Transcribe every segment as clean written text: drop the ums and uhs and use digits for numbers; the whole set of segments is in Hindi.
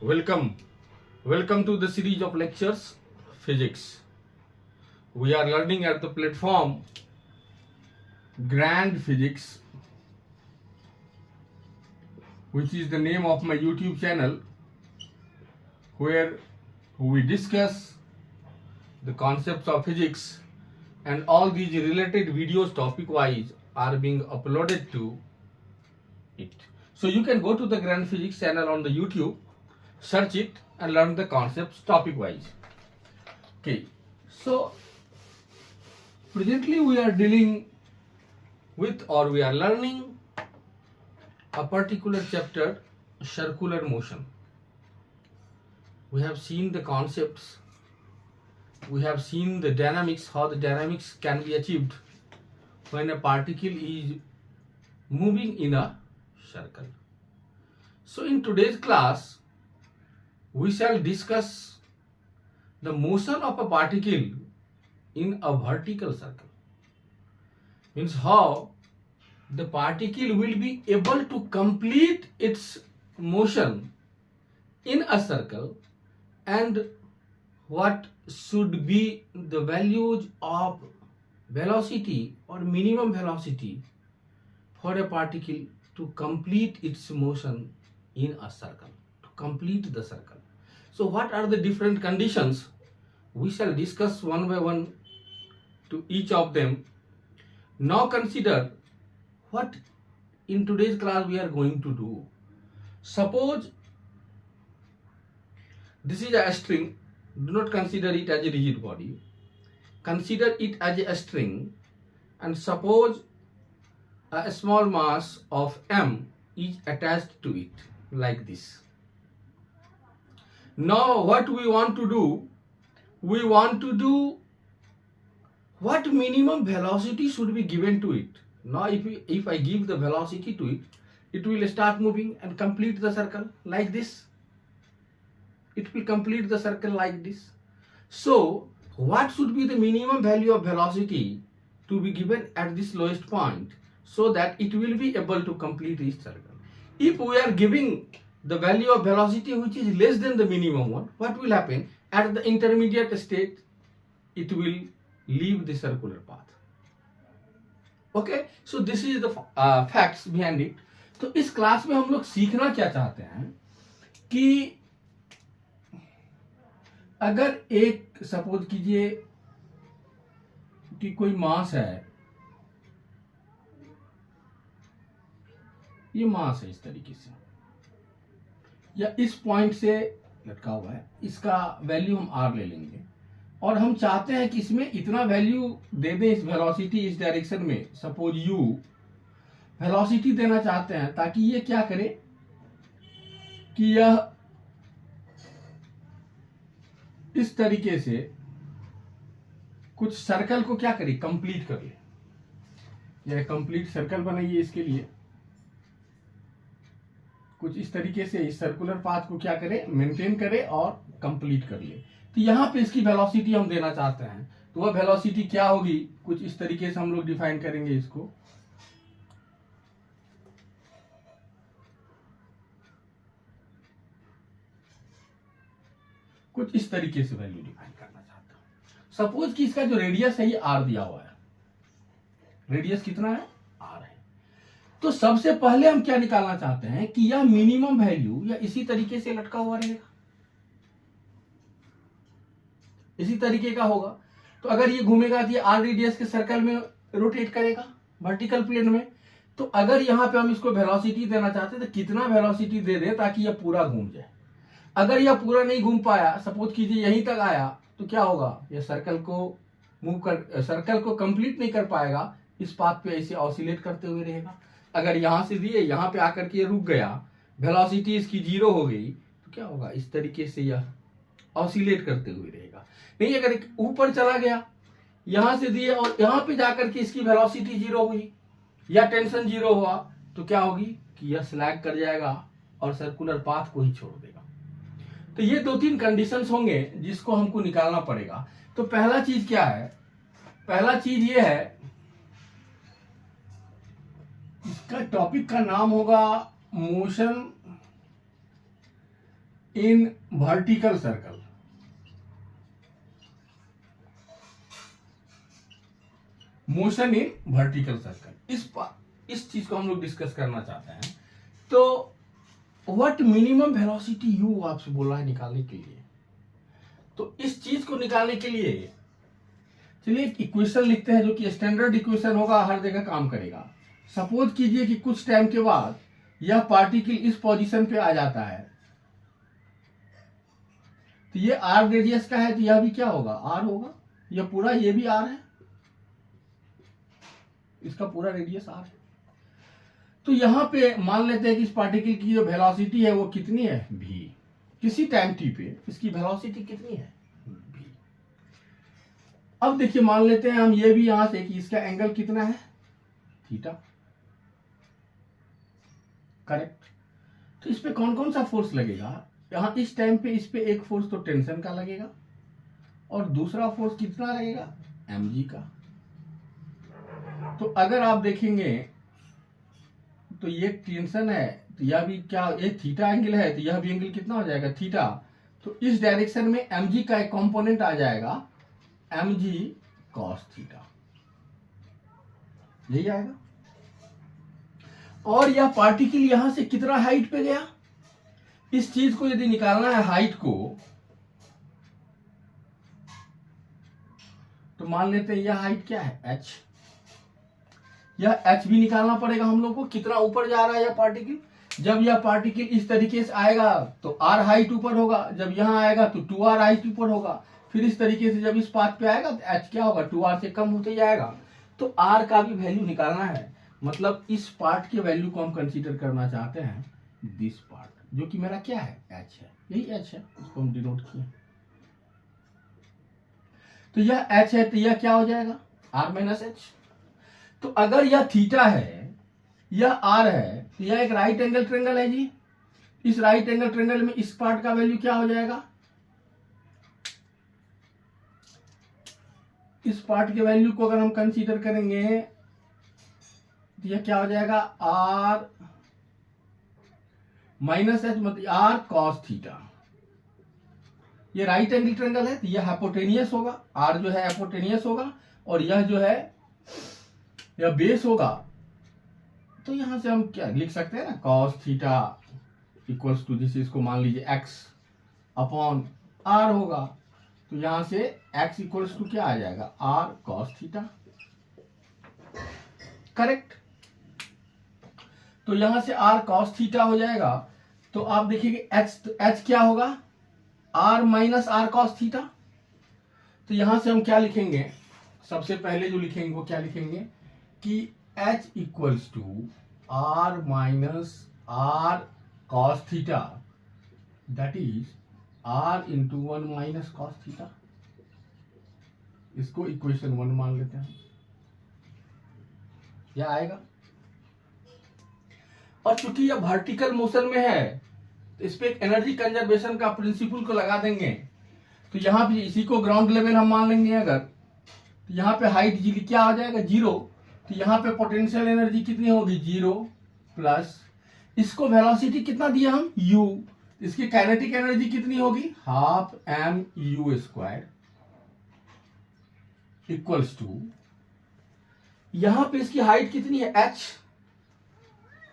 Welcome. Welcome to the series of lectures Physics. We are learning at the platform Grand Physics, which is the name of my YouTube channel, where we discuss the concepts of physics, and all these related videos topic wise are being uploaded to it. So you can go to the Grand Physics channel on the YouTube, search it and learn the concepts topic wise. Okay, so presently we are dealing with, or we are learning a particular chapter, circular motion. We have seen the concepts, we have seen the dynamics, how the dynamics can be achieved when a particle is moving in a circle. So in today's class we shall discuss the motion of a particle in a vertical circle. Means how the particle will be able to complete its motion in a circle, and what should be the values of velocity or minimum velocity for a particle to complete its motion in a circle, to complete the circle. So what are the different conditions? We shall discuss one by one to each of them. Now consider what in today's class we are going to do. Suppose this is a string. Do not consider it as a rigid body. Consider it as a string, and suppose a small mass of m is attached to it like this. Now what we want to do, we want to do what minimum velocity should be given to it. Now if I give the velocity to it, it will start moving and complete the circle like this. It will complete the circle like this. So what should be the minimum value of velocity to be given at this lowest point, so that it will be able to complete this circle? If we are giving the value of velocity which is less than the minimum one, what will happen? At the intermediate state, it will leave the circular path. Okay, so this is the facts behind it. तो इस क्लास में हम लोग सीखना क्या चाहते हैं कि अगर एक सपोज कीजिए कि कोई मास है, ये मास है इस तरीके से, या इस पॉइंट से लटका हुआ है, इसका वैल्यू हम r ले लेंगे, और हम चाहते हैं कि इसमें इतना वैल्यू दे दें, इस वेलोसिटी इस डायरेक्शन में सपोज u वेलोसिटी देना चाहते हैं, ताकि ये क्या करे कि यह इस तरीके से कुछ सर्कल को क्या करे, कंप्लीट कर ले। यह कंप्लीट सर्कल बनाइए, इसके लिए कुछ इस तरीके से इस सर्कुलर पाथ को क्या करे, मेंटेन करे और कंप्लीट कर ले। तो यहाँ पे इसकी वेलोसिटी हम देना चाहते हैं, तो वह वेलोसिटी क्या होगी, कुछ इस तरीके से हम लोग डिफाइन करेंगे इसको। कुछ इस तरीके से वैल्यू डिफाइन करना चाहता हूं। सपोज कि इसका जो रेडियस है ये r दिया हुआ है, रेडियस कितना है, r है। तो सबसे पहले हम क्या निकालना चाहते हैं कि यह मिनिमम वैल्यू या इसी तरीके से लटका हुआ रहेगा, इसी तरीके का होगा। तो अगर ये घूमेगा तो ये r रेडियस के सर्कल में रोटेट करेगा वर्टिकल प्लेन में। तो अगर यहाँ पे हम इसको वेलोसिटी देना चाहते हैं तो कितना वेलोसिटी दे दे ताकि यह पूरा घूम जाए। अगर यह पूरा नहीं घूम पाया, सपोज कीजिए यहीं तक आया, तो क्या होगा, यह सर्कल को मूव कर, सर्कल को कंप्लीट नहीं कर पाएगा, इस पाथ पे ऐसे ऑसिलेट करते हुए रहेगा। अगर यहां से दिए, यहां पे आकर के ये रुक गया, वेलोसिटी इसकी 0 हो गई, तो क्या होगा, इस तरीके से यह ऑसिलेट करते हुए रहेगा। नहीं, अगर ऊपर चला गया, यहां से दिए और यहां पे जाकर के इसकी वेलोसिटी 0 हुई या टेंशन 0 हुआ, तो क्या होगी कि यह स्लैग कर जाएगा और सर्कुलर पाथ को ही छोड़ देगा। तो ये 2-3 कंडीशंस होंगे जिसको हमको निकालना पड़ेगा। तो पहला चीज क्या है, पहला चीज ये है, इसका टॉपिक का नाम होगा motion in vertical circle, motion in vertical circle, इस चीज को हम लोग डिस्कस करना चाहते हैं। तो व्हाट मिनिमम वेलोसिटी यू आपसे बोला है निकालने के लिए। तो इस चीज को निकालने के लिए चलिए एक इक्वेशन लिखते हैं जो कि स्टैंडर्ड इक्वेशन होगा, हर जगह काम करेगा। सपोज कीजिए कि कुछ टाइम के बाद यह पार्टिकल इस पोजीशन पे आ जाता है, तो ये आर रेडियस का है, तो यह भी क्या होगा, आर होगा। यह पूरा, ये भी आर है, इसका पूरा रेडियस आर है। तो यहां पे मान लेते हैं कि इस पार्टिकल की जो वेलोसिटी है वो कितनी है, v। किसी टाइम t पे इसकी वेलोसिटी कितनी है, v। अब देखिए मान लेते हैं हम ये भी यहां से कि इसका एंगल कितना है, थीटा, करेक्ट। तो इस पे कौन कौन सा फोर्स लगेगा, यहां इस टाइम पे इस पे एक फोर्स तो टेंशन का लगेगा, और दूसरा फोर्स कितना लगेगा, mg का। तो अगर आप देखेंगे तो ये टेंशन है, तो यह भी क्या, ये थीटा एंगल है, तो यह भी एंगल कितना हो जाएगा, थीटा। तो इस डायरेक्शन में mg का एक कंपोनेंट आ जाएगा, mg cos थीटा, यही आएगा। और यह पार्टिकल यहां से कितना हाइट पे गया, इस चीज को यदि निकालना है हाइट को, तो मान लेते हैं यह हाइट क्या है, h। यह h भी निकालना पड़ेगा हम लोग को, कितना ऊपर जा रहा है यह पार्टिकल। जब यह पार्टिकल इस तरीके से आएगा तो r हाइट ऊपर होगा, जब यहां आएगा तो 2r हाइट ऊपर होगा, फिर इस तरीके से जब इस पाथ पे आएगा तो h क्या होगा, 2r से कम होते जाएगा। तो r का भी वैल्यू निकालना है, मतलब इस पार्ट के वैल्यू को हम कंसीडर करना चाहते हैं, दिस पार्ट, जो कि मेरा क्या है, h है, यही h है, इसको हम डिनोट किए। तो यह h है, तो यह क्या हो जाएगा, r माइनस h। तो अगर यह थीटा है, यह r है, तो यह एक राइट एंगल ट्रेंगल है जी। इस राइट एंगल ट्रेंगल में इस पार्ट का वैल्यू क्या हो जाएगा, इस पार्ट के वैल्यू को अगर हम कंसीडर करेंगे तो यह क्या हो जाएगा, r माइनस h, मतलब r cos थीटा। ये राइट एंगल ट्रेंगल है, तो यह हाइपोटेनियस होगा, r जो है हाइपोटेनियस होगा, और यह जो है यह बेस होगा। तो यहां से हम क्या लिख सकते हैं ना, cos theta equals to this, इसको मान लीजिए x अपॉन r होगा। तो यहां से x इक्वल्स टू क्या आ जाएगा, r cos थीटा, करेक्ट। तो यहां से r cos थीटा हो जाएगा। तो आप देखिए h क्या होगा, r minus r cos theta. तो यहां से हम क्या लिखेंगे, सबसे पहले जो लिखेंगे वो क्या लिखेंगे कि h equals to r minus r cos theta, that is r into 1 minus cos theta. इसको इक्वेशन 1 मान लेते हैं, यह आएगा। और चूंकि यह वर्टिकल मोशन में है, तो इस पे एक एनर्जी कंजर्वेशन का प्रिंसिपल को लगा देंगे। तो यहां भी इसी को ग्राउंड लेवल हम मान लेंगे अगर, तो यहाँ पे हाइट जी क्या आ जाएगा, 0। तो यहाँ पे पोटेंशियल एनर्जी कितनी होगी, 0 प्लस इसको वेलोसिटी कितना दिया हम, u। इसकी काइनेटिक एनर्जी कितनी होगी, half mu square equals to, यहां पे इसकी हाइट कितनी है, h।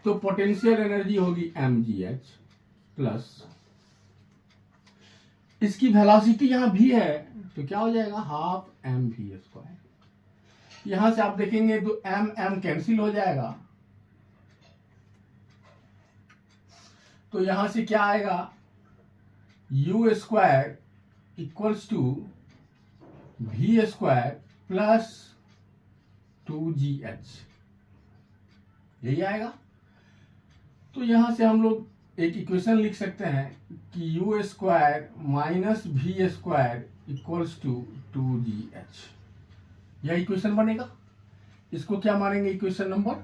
तो पोटेंशियल एनर्जी होगी mgh प्लस इसकी वेलोसिटी यहां भी है, तो क्या हो जाएगा, हाफ mv स्क्वायर। यहां से आप देखेंगे तो m कैंसिल हो जाएगा, तो यहां से क्या आएगा, u square equals to v square plus 2gh, यही आएगा। तो यहां से हम लोग एक इक्वेशन लिख सकते हैं कि u square minus v square equals to 2gh, यह इक्वेशन बनेगा। इसको क्या मानेंगे, इक्वेशन नंबर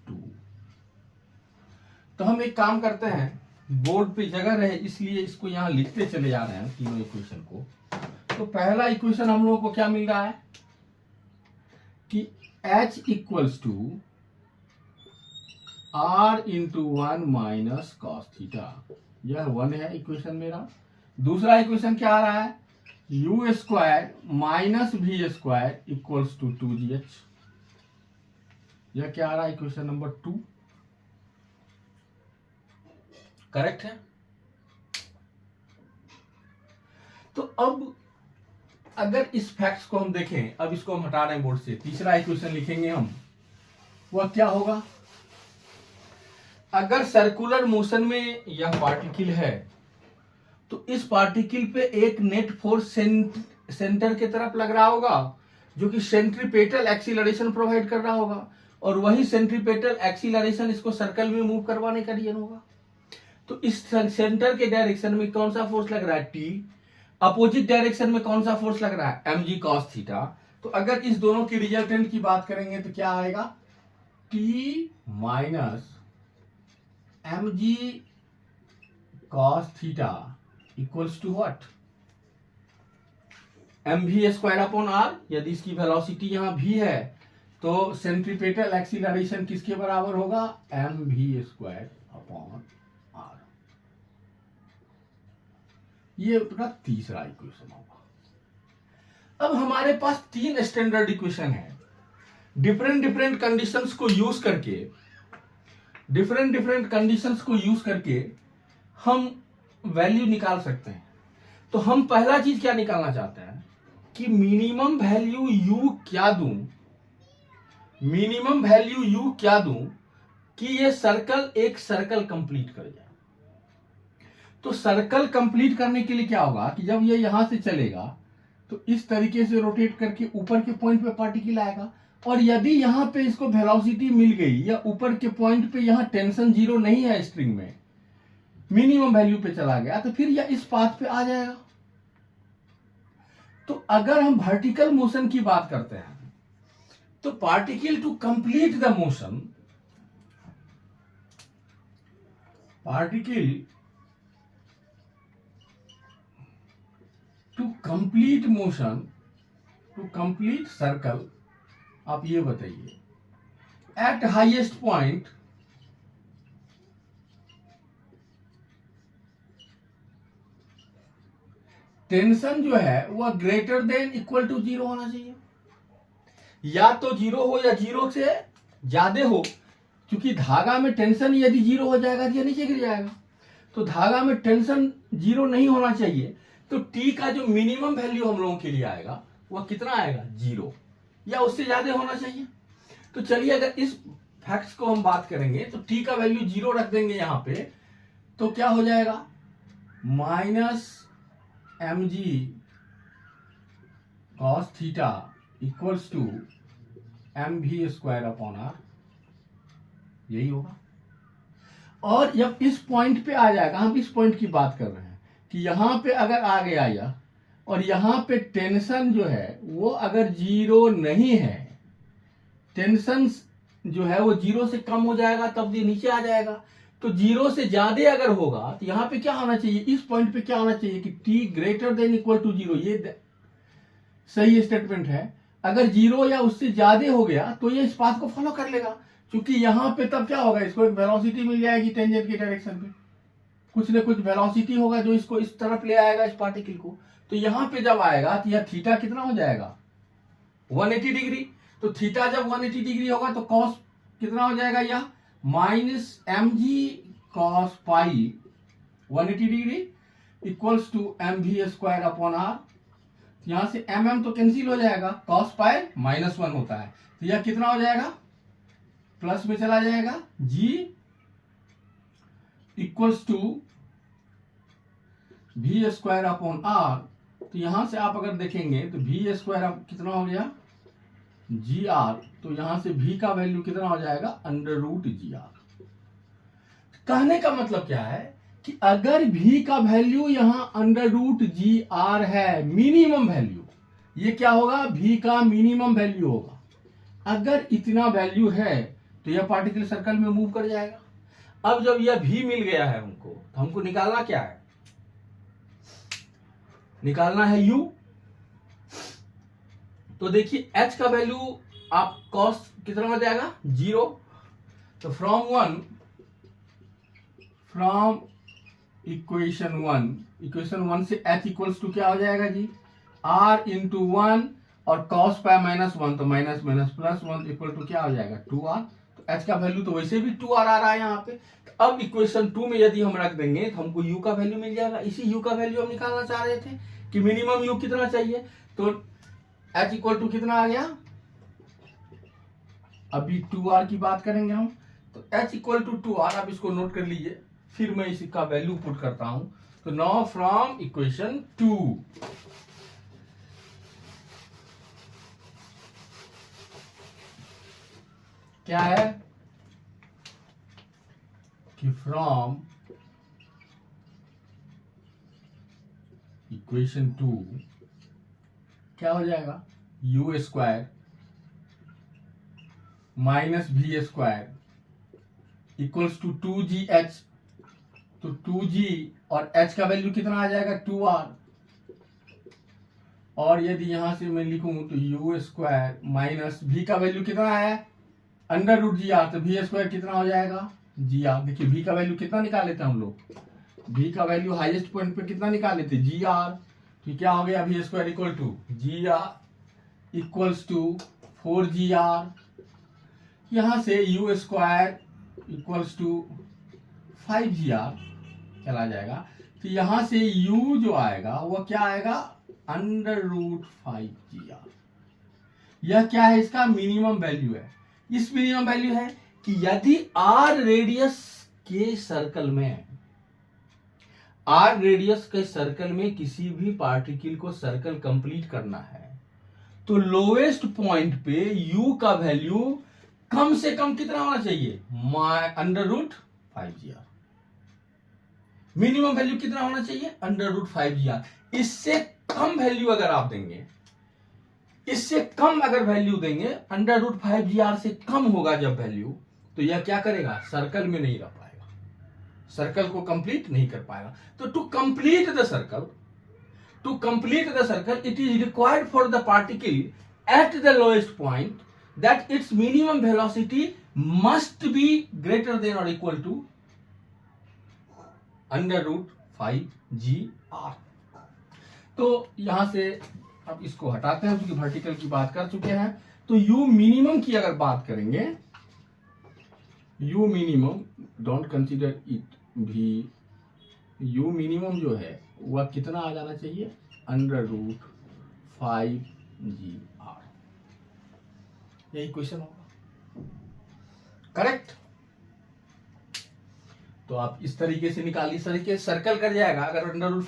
2। तो हम एक काम करते हैं, बोर्ड पे जगह रहे इसलिए इसको यहां लिखते चले जा रहे हैं तीनों इक्वेशन को। तो पहला इक्वेशन हम लोगों को क्या मिल रहा है कि h equals to r into 1 minus cos theta, यह 1 है इक्वेशन मेरा। दूसरा इक्वेशन क्या आ रहा है, U square minus V square equals to 2gh। यह क्या आ रहा है, इक्वेशन नंबर 2। करेक्ट है। तो अब अगर इस फैक्ट्स को हम देखें, अब इसको हम हटा रहे हैं बोर्ड से, तीसरा इक्वेशन लिखेंगे हम, वह क्या होगा, अगर सर्कुलर मोशन में यह पार्टिकल है तो इस पार्टिकल पे एक नेट फोर्स सेंटर की तरफ लग रहा होगा जो कि सेंट्रीपेटल एक्सीलरेशन प्रोवाइड कर रहा होगा, और वही सेंट्रीपेटल एक्सीलरेशन इसको सर्कल में मूव करवाने का रीजन होगा। तो इस सेंटर के डायरेक्शन में कौन सा फोर्स लग रहा है, टी। अपोजिट डायरेक्शन में कौन सा फोर्स लग रहा है, mg cos थीटा। तो अगर इस दोनों की रिजल्टेंट की बात करेंगे तो क्या आएगा, T minus mg cos theta equals to what, mv square upon R. यदि इसकी वेलोसिटी यहां v है तो सेंट्रीपेटल एक्सीलरेशन किसके बराबर होगा, mv स्क्वायर अपॉन आर। ये अपना तीसरा इक्वेशन होगा। अब हमारे पास 3 स्टैंडर्ड इक्वेशन है। डिफरेंट कंडीशंस को यूज करके हम वैल्यू निकाल सकते हैं। तो हम पहला चीज क्या निकालना चाहते हैं कि मिनिमम वैल्यू u क्या दूं, कि ये सर्कल एक सर्कल कंप्लीट कर जाए। तो सर्कल कंप्लीट करने के लिए क्या होगा कि जब ये यहां से चलेगा तो इस तरीके से रोटेट करके ऊपर के पॉइंट पे पार्टिकल आएगा, और यदि यहां पे इसको वेलोसिटी मिल गई या ऊपर के पॉइंट पे यहां टेंशन 0 नहीं है, स्ट्रिंग में मिनिमम वैल्यू पे चला गया, तो फिर यह इस पाथ पे आ जाएगा। तो अगर हम वर्टिकल मोशन की बात करते हैं तो particle to complete the motion, to complete circle, आप ये बताइए, एट हाईएस्ट पॉइंट टेंशन जो है वह ग्रेटर देन इक्वल टू 0 होना चाहिए। या तो 0 हो या 0 से ज्यादा हो, क्योंकि धागा में टेंशन यदि 0 हो जाएगा तो यह नीचे गिर जाएगा। तो धागा में टेंशन 0 नहीं होना चाहिए। तो टी का जो मिनिमम वैल्यू हम लोगों के लिए आएगा वह कितना आएगा, 0 या उससे ज्यादा होना चाहिए। तो चलिए अगर इस फैक्ट्स को हम बात करेंगे तो टी का वैल्यू 0 रख देंगे यहां पे, तो क्या हो जाएगा, minus mg cos theta equals to mv square upon R, यही होगा। और जब इस पॉइंट पे आ जाएगा, हम इस पॉइंट की बात कर रहे हैं कि यहां पे अगर आ गया यह, और यहां पे टेंशन जो है वो अगर 0 नहीं है, टेंशन जो है वो 0 से कम हो जाएगा तब ये नीचे आ जाएगा। तो 0 से ज्यादा अगर होगा तो यहां पे क्या होना चाहिए, इस पॉइंट पे क्या होना चाहिए कि t greater than equal to 0। ये सही स्टेटमेंट है। अगर 0 या उससे ज्यादा हो गया तो ये इस पाथ को फॉलो कर लेगा, क्योंकि यहां पे तब क्या होगा, इसको एक वेलोसिटी मिल जाएगी टेंजेंट के डायरेक्शन पे, कुछ न कुछ वेलोसिटी होगा जो इसको इस तरफ ले आएगा, इस पार्टिकल को। तो यहां पे जब आएगा तो यह थीटा कितना हो जाएगा, 180 डिग्री। तो थीटा जब 180 डिग्री होगा तो कॉस कितना हो जाएगा, यह minus mg cos pi 180 degree equals to mv square upon R. यहां से mm तो कैंसिल हो जाएगा, cos पाई -1 होता है, तो यह कितना हो जाएगा, प्लस में चला जाएगा, g equals to v square upon R. तो यहां से आप अगर देखेंगे तो v स्क्वायर कितना हो गया, जी आर। तो यहां से v का वैल्यू कितना हो जाएगा, √gr। कहने का मतलब क्या है कि अगर v का वैल्यू यहां √gr है, मिनिमम वैल्यू, ये क्या होगा, v का मिनिमम वैल्यू होगा। अगर इतना वैल्यू है तो यह पार्टिकल सर्कल में मूव कर जाएगा। अब जब यह v मिल गया है हमको, तो हमको निकालना क्या है, निकालना है u। तो देखिए h का वैल्यू आप cos कितना हो जाएगा, 0। तो फ्रॉम इक्वेशन वन से h इक्वल्स टू क्या हो जाएगा जी, r इंटू वन, और cos पाई माइनस वन, तो minus minus plus one equal to क्या हो जाएगा 2r। तो h का वैल्यू तो वैसे भी 2r आ रहा है यहाँ पे। तो अब इक्वेशन 2 में यदि हम रख देंगे तो हमको u का वैल्यू मिल जाएगा। इसी u का वैल्यू हम निकालना चाह रहे थे कि मिनिमम u कितना चाहिए, तो h इक्वल टू कितना आ गया, अभी 2r की बात करेंगे हम, तो h इक्वल टू 2r। अब इसको नोट कर लीजिए, फिर मैं इसका वैल्यू पुट करता हूं। तो नाउ फ्रॉम इक्वेशन 2, क्या है कि फ्रॉम इक्वेशन 2 क्या हो जाएगा, U square minus V square equals to 2gh। तो 2g और h का वैल्यू कितना आ जाएगा 2r, और यदि यहां से मैं लिखूं तो यू स्क्वायर माइनस v का वैल्यू कितना है अंडर रूट जी आर, तो वी स्क्वायर कितना हो जाएगा जी आर। देखिए v का वैल्यू कितना निकाले थे हम लोग, v का वैल्यू हाईएस्ट पॉइंट पे कितना निकाले थे जी आर। तो क्या हो गया, V square equal to G R equals to 4gr। यहां से you square equals to 5gr चला जाएगा। तो यहां से u जो आएगा वो क्या आएगा अंडर रूट 5gr। यह क्या है, इसका मिनिमम वैल्यू है। इस मिनिमम वैल्यू है कि यदि r रेडियस के सर्कल में, r रेडियस के सर्कल में किसी भी पार्टिकल को सर्कल कंप्लीट करना है, तो लोएस्ट पॉइंट पे u का वैल्यू कम से कम कितना होना चाहिए, under root 5gr। Minimum value कितना होना चाहिए अंडर रूट 5gr। इससे कम वैल्यू अगर आप देंगे, इससे कम अगर वैल्यू देंगे, अंडर रूट 5gr से कम होगा जब वैल्यू, तो यह क्या करेगा, सर्कल में नहीं रह पाएगा, सर्कल को कंप्लीट नहीं कर पाएगा। तो to complete the circle it is required for the particle at the lowest point that its minimum velocity must be greater than or equal to under root 5gr। तो यहां से अब इसको हटाते हैं क्योंकि वर्टिकल की बात कर चुके हैं। तो u मिनिमम की अगर बात करेंगे, u minimum don't consider it भी, u मिनिमम जो है वह कितना आ जाना चाहिए अंडर रूट 5gr। यही क्वेश्चन होगा, करेक्ट। तो आप इस तरीके से निकालिए, इस तरीके से सर्कल कर जाएगा। अगर अंडर रूट